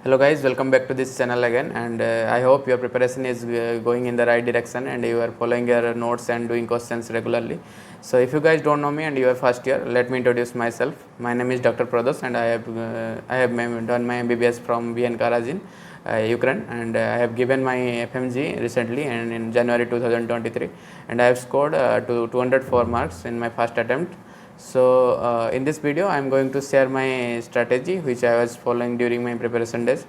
Hello guys, welcome back to this channel again, and I hope your preparation is going in the right direction and you are following your notes and doing questions regularly. So if you guys don't know me and you are first year, let me introduce myself. My name is Dr. Prados and I have done my MBBS from VN Karazin, Ukraine, and I have given my FMG recently and in January 2023, and I have scored to 204 marks in my first attempt. So in this video I am going to share my strategy which I was following during my preparation days.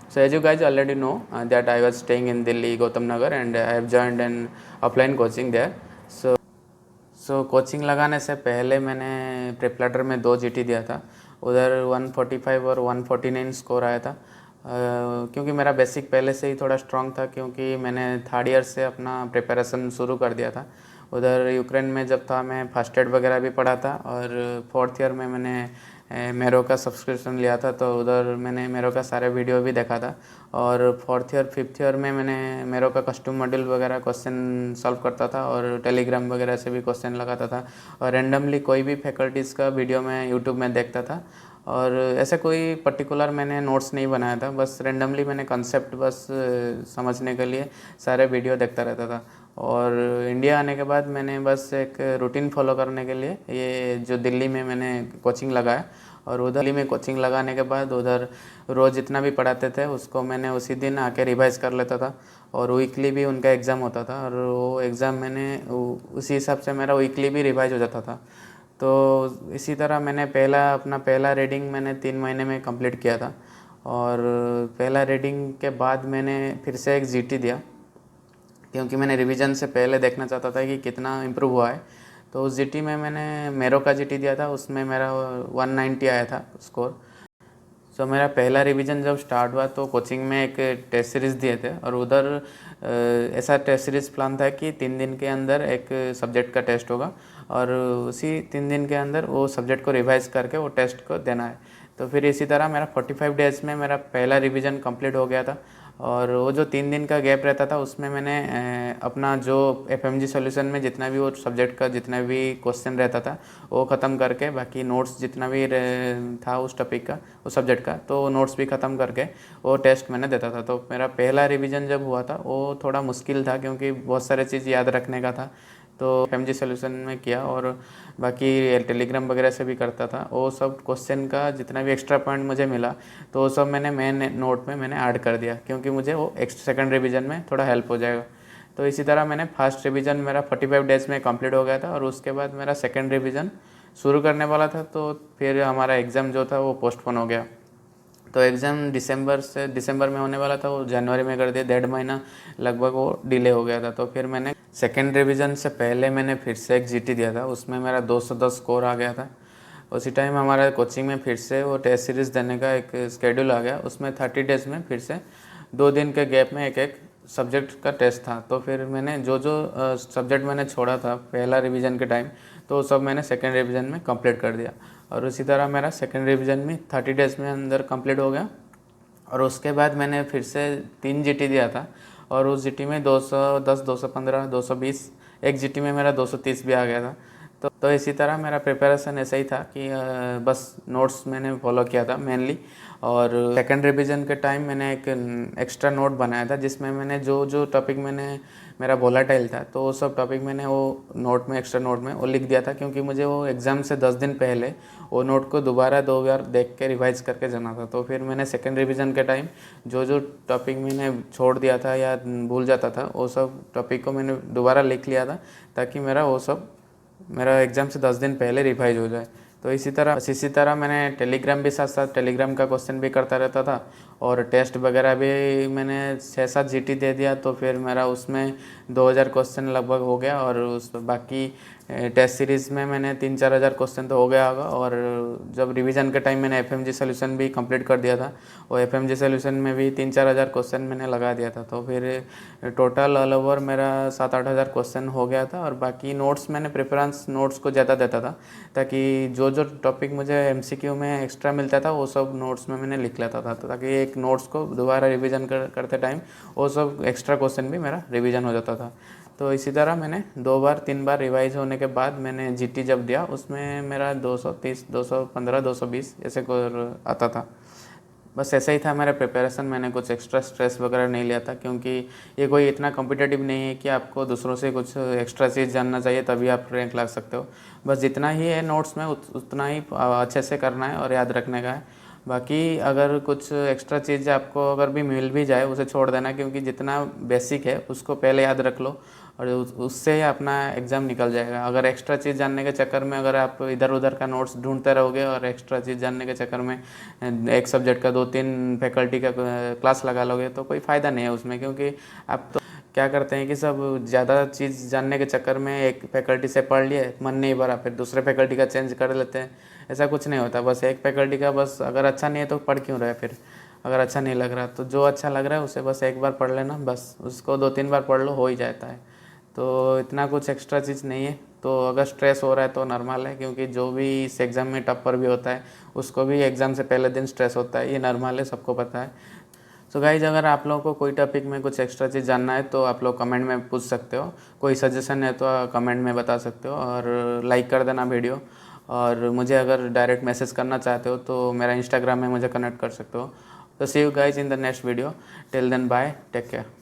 So as you guys already know that I was staying in Delhi, Gautam Nagar, and I have joined an offline coaching there. So coaching लगाने से पहले मैंने प्रेपलेटर में 2 GT दिया था, उधर 145 और 149 score आया था। क्योंकि मेरा बेसिक पहले से ही थोड़ा स्ट्रॉन्ग था, क्योंकि मैंने थर्ड ईयर से अपना प्रिपरेशन शुरू कर दिया था। उधर यूक्रेन में जब था मैं फर्स्ट एड वगैरह भी पढ़ा था, और फोर्थ ईयर में मैंने मेरो का सब्सक्रिप्शन लिया था, तो उधर मैंने मेरो का सारे वीडियो भी देखा था। और फोर्थ ईयर फिफ्थ ईयर में मैंने मेरो का कस्टम मॉड्यूल वगैरह क्वेश्चन सॉल्व करता था, और टेलीग्राम वगैरह से भी क्वेश्चन लगाता था, और रैंडमली कोई भी फैकल्टीज़ का वीडियो मैं यूट्यूब में देखता था। और ऐसे कोई पर्टिकुलर मैंने नोट्स नहीं बनाया था, बस रैंडमली मैंने कंसेप्ट बस समझने के लिए सारे वीडियो देखता रहता था। और इंडिया आने के बाद मैंने बस एक रूटीन फॉलो करने के लिए ये जो दिल्ली में मैंने कोचिंग लगाया, और उधर दिल्ली में कोचिंग लगाने के बाद उधर रोज़ जितना भी पढ़ाते थे उसको मैंने उसी दिन आके रिवाइज कर लेता था, और वीकली भी उनका एग्ज़ाम होता था, और वो एग्ज़ाम मैंने उसी हिसाब से मेरा वीकली भी रिवाइज हो जाता था। तो इसी तरह मैंने अपना पहला रीडिंग मैंने 3 महीने में कंप्लीट किया था। और पहला रीडिंग के बाद मैंने फिर से एक जीटी दिया, क्योंकि मैंने रिवीजन से पहले देखना चाहता था कि कितना इम्प्रूव हुआ है। तो उस जीटी में मैंने मेरो का जीटी दिया था, उसमें मेरा 190 आया था स्कोर। सो मेरा पहला रिवीजन जब स्टार्ट हुआ तो कोचिंग में एक टेस्ट सीरीज़ दिए थे, और उधर ऐसा टेस्ट सीरीज़ प्लान था कि 3 दिन के अंदर एक सब्जेक्ट का टेस्ट होगा, और उसी 3 दिन के अंदर वो सब्जेक्ट को रिवाइज करके वो टेस्ट को देना है। तो फिर इसी तरह मेरा 45 डेज़ में मेरा पहला रिवीजन कंप्लीट हो गया था। और वो जो 3 दिन का गैप रहता था उसमें मैंने अपना जो एफएमजी सॉल्यूशन में जितना भी वो सब्जेक्ट का जितना भी क्वेश्चन रहता था वो ख़त्म करके, बाकी नोट्स जितना भी था उस टॉपिक का उस सब्जेक्ट का, तो नोट्स भी ख़त्म करके वो टेस्ट मैंने देता था। तो मेरा पहला रिवीजन जब हुआ था वो थोड़ा मुश्किल था, क्योंकि बहुत सारे चीज़ याद रखने का था। तो एफएमजी सॉल्यूशन में किया, और बाकी टेलीग्राम वगैरह से भी करता था। वो सब क्वेश्चन का जितना भी एक्स्ट्रा पॉइंट मुझे मिला तो वो सब मैंने मेन नोट में मैंने ऐड कर दिया, क्योंकि मुझे वो सेकंड रिवीजन में थोड़ा हेल्प हो जाएगा। तो इसी तरह मैंने फर्स्ट रिवीजन मेरा 45 डेज़ में कंप्लीट हो गया था, और उसके बाद मेरा सेकंड रिवीजन शुरू करने वाला था। तो फिर हमारा एग्ज़ाम जो था वो पोस्टपोन हो गया। तो एग्ज़ाम दिसंबर में होने वाला था, वो जनवरी में कर दिया। 1.5 महीना लगभग वो डिले हो गया था। तो फिर मैंने सेकेंड रिवीजन से पहले मैंने फिर से एक जीटी दिया था, उसमें मेरा 210 स्कोर आ गया था। उसी टाइम हमारा कोचिंग में फिर से वो टेस्ट सीरीज़ देने का एक शेड्यूल आ गया, उसमें 30 डेज़ में फिर से 2 दिन के गैप में एक सब्जेक्ट का टेस्ट था। तो फिर मैंने जो सब्जेक्ट मैंने छोड़ा था पहला रिवीजन के टाइम, तो सब मैंने सेकेंड रिवीजन में कंप्लीट कर दिया, और उसी तरह मेरा सेकेंड रिवीजन में 30 डेज़ में अंदर कंप्लीट हो गया। और उसके बाद मैंने फिर से 3 जीटी दिया था, और उस जीटी में 210, 215, 220, एक जीटी में मेरा 230 भी आ गया था। तो इसी तरह मेरा प्रिपरेशन ऐसा ही था कि बस नोट्स मैंने फॉलो किया था मेनली। और सेकंड रिवीजन के टाइम मैंने एक एक्स्ट्रा नोट बनाया था, जिसमें मैंने जो टॉपिक मैंने मेरा वोलेटाइल था, तो वो सब टॉपिक मैंने वो नोट में एक्स्ट्रा नोट में वो लिख दिया था, क्योंकि मुझे वो एग्ज़ाम से 10 दिन पहले वो नोट को दोबारा 2 बार देख के रिवाइज़ करके जाना था। तो फिर मैंने सेकंड रिवीजन के टाइम जो टॉपिक मैंने छोड़ दिया था या भूल जाता था, वो सब टॉपिक को मैंने दोबारा लिख लिया था, ताकि मेरा एग्ज़ाम से 10 दिन पहले रिवाइज हो जाए। तो इसी तरह मैंने टेलीग्राम भी साथ साथ टेलीग्राम का क्वेश्चन भी करता रहता था, और टेस्ट वगैरह भी मैंने 6-7 जीटी दे दिया। तो फिर मेरा उसमें 2000 क्वेश्चन लगभग हो गया, और उस बाकी टेस्ट सीरीज़ में मैंने 3-4 हज़ार क्वेश्चन तो हो गया होगा। और जब रिवीजन के टाइम मैंने एफएमजी सॉल्यूशन भी कंप्लीट कर दिया था, और एफएमजी सॉल्यूशन में भी 3-4 हज़ार क्वेश्चन मैंने लगा दिया था। तो फिर टोटल ऑल ओवर मेरा 7-8 हज़ार क्वेश्चन हो गया था। और बाकी नोट्स मैंने प्रेफरेंस नोट्स को ज़्यादा देता था, ताकि जो टॉपिक मुझे एमसीक्यू में एक्स्ट्रा मिलता था वो सब नोट्स में मैंने लिख लेता था, ताकि एक नोट्स को दोबारा रिवीजन करते टाइम वो सब एक्स्ट्रा क्वेश्चन भी मेरा रिवीजन हो जाता था। तो इसी तरह मैंने 2-3 बार रिवाइज होने के बाद मैंने जीटी जब दिया, उसमें मेरा 230, 215, 220 ऐसे आता था। बस ऐसा ही था मेरा प्रिपरेशन। मैंने कुछ एक्स्ट्रा स्ट्रेस वगैरह नहीं लिया था, क्योंकि ये कोई इतना कॉम्पिटिटिव नहीं है कि आपको दूसरों से कुछ एक्स्ट्रा चीज़ जानना चाहिए तभी आप रैंक ला सकते हो। बस जितना ही है नोट्स में उतना ही अच्छे से करना है और याद रखने का है। बाकी अगर कुछ एक्स्ट्रा चीज़ आपको अगर भी मिल भी जाए उसे छोड़ देना, क्योंकि जितना बेसिक है उसको पहले याद रख लो और उससे ही अपना एग्ज़ाम निकल जाएगा। अगर एक्स्ट्रा चीज़ जानने के चक्कर में अगर आप इधर उधर का नोट्स ढूंढते रहोगे और एक्स्ट्रा चीज़ जानने के चक्कर में एक सब्जेक्ट का 2-3 फैकल्टी का क्लास लगा लोगे तो कोई फ़ायदा नहीं है उसमें, क्योंकि आप तो क्या करते हैं कि सब ज़्यादा चीज़ जानने के चक्कर में एक फैकल्टी से पढ़ लिए, मन नहीं भरा, फिर दूसरे फैकल्टी का चेंज कर लेते हैं। ऐसा कुछ नहीं होता, बस एक फैकल्टी का बस अगर अच्छा नहीं है तो पढ़ क्यों रहे फिर। अगर अच्छा नहीं लग रहा तो जो अच्छा लग रहा है उसे बस एक बार पढ़ लेना, बस उसको 2-3 बार पढ़ लो, हो ही जाता है। तो इतना कुछ एक्स्ट्रा चीज़ नहीं है। तो अगर स्ट्रेस हो रहा है तो नॉर्मल है, क्योंकि जो भी इस एग्ज़ाम में टॉपर भी होता है उसको भी एग्ज़ाम से पहले दिन स्ट्रेस होता है, ये नॉर्मल है, सबको पता है। सो गाइज, अगर आप लोगों को कोई टॉपिक में कुछ एक्स्ट्रा चीज़ जानना है तो आप लोग कमेंट में पूछ सकते हो, कोई सजेशन है तो कमेंट में बता सकते हो, और लाइक कर देना वीडियो। और मुझे अगर डायरेक्ट मैसेज करना चाहते हो तो मेरा इंस्टाग्राम में मुझे कनेक्ट कर सकते हो। तो see you guys in the next video. Till then bye, take care.